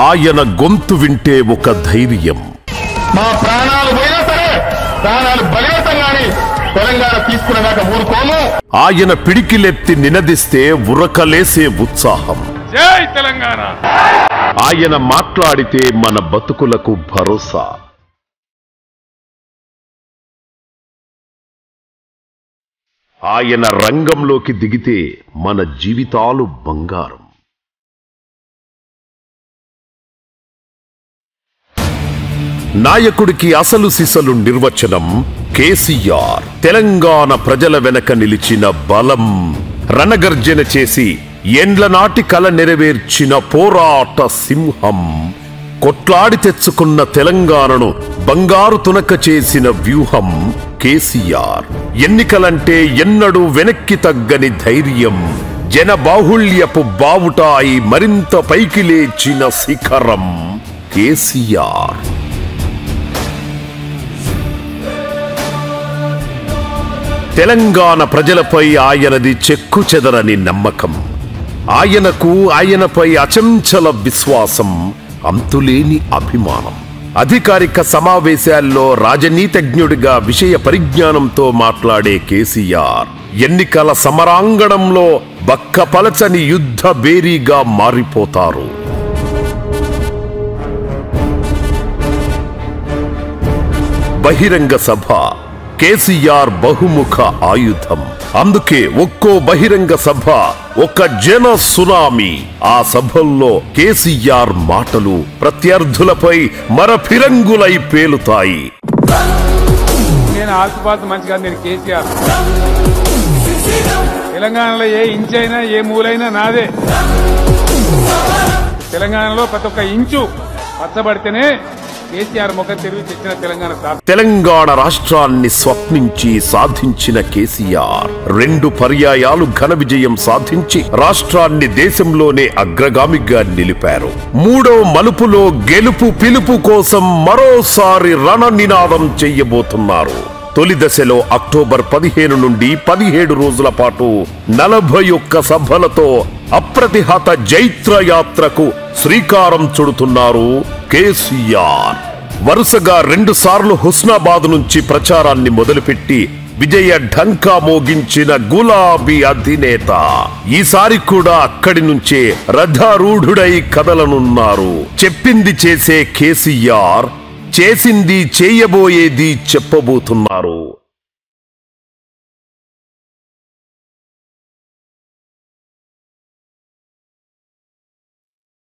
ఆయన గొంతు వింటే ఒక ధైర్యం. మా ప్రాణాలు పోయినా సరే ప్రాణాలు బలివేతం గాని తెలంగాణ తీసుకునేదాకా ఊరుకోము. ఆయన పిడికిలెత్తి నినదిస్తే ఉరకలేసే ఉత్సాహం. జై తెలంగాణ. ఆయన మాట్లాడితే మన బతుకులకు భరోసా. ఆయన రంగంలోకి దిగితే మన జీవితాలు బంగారం. నాయకుడికి అసలు సిసలు నిర్వచనం కేసీఆర్. తెలంగాణ ప్రజల వెనక నిలిచిన బలం. రణగర్జన చేసి ఏండ్ల నాటి కల నెరవేర్చిన పోరాట సింహం. కొట్లాడి తెచ్చుకున్న తెలంగాణను బంగారు తునక చేసిన వ్యూహం కేసీఆర్. ఎన్నికలంటే ఎన్నడూ వెనక్కి తగ్గని ధైర్యం. జన బాహుళ్యపు బావుటాయి మరింత పైకి లేచిన శిఖరం కేసీఆర్. తెలంగాణ ప్రజలపై ఆయనది చెక్కు చెదరని నమ్మకం. ఆయనకు ఆయనపై అచంచల విశ్వాసం, అంతులేని అభిమానం. అధికారిక సమావేశాల్లో రాజనీతిజ్ఞుడిగా విషయ పరిజ్ఞానంతో మాట్లాడే కేసీఆర్ ఎన్నికల సమరాంగణంలో బక్కపలచని యుద్ధ బేరీగా మారిపోతారు. బహిరంగ సభ కేసీఆర్ బహుముఖ ఆయుధం. అందుకే ఒక్కో బహిరంగ సభ ఒక జన సునామీ. ఆ సభల్లో కేసీఆర్ మాటలు ప్రత్యర్థులపై మరఫిరంగులై పేలుతాయి. నేను ఆసుపాసు మంచిగా నేను కేసీఆర్. తెలంగాణలో ఏ ఇంచైనా ఏ మూలైనా నాదే. తెలంగాణలో ప్రతి ఒక్క ఇంచు పచ్చబడితేనే కేసీఆర్ ముఖం తెరివి తెచ్చిన తెలంగాణ. తెలంగాణ రాష్ట్రాన్ని స్వప్నించి సాధించిన కేసీఆర్ 2 పర్యాయాలు ఘన విజయం సాధించి రాష్ట్రాన్ని దేశంలోనే అగ్రగామిగా నిలిపారు. 3వ మలుపులో గెలుపు పిలుపు కోసం మరోసారి రణ నినాదం చెయ్యబోతున్నారు. తొలి దశలో అక్టోబర్ 15 నుండి 17 రోజుల పాటు 41 సభలతో అప్రతిహత జైత్రయాత్రకు శ్రీకారం చుడుతున్నారు కేసీఆర్. వరుసగా 2 సార్లు హుస్నాబాద్ నుంచి ప్రచారాన్ని మొదలుపెట్టి విజయ ఢంకా మోగించిన గులాబీ అధినేత ఈసారి కూడా అక్కడి నుంచే రథారూఢుడై కదలనున్నారు. చెప్పింది చేసే కేసీఆర్ చేసింది చేయబోయేది చెప్పబోతున్నారు.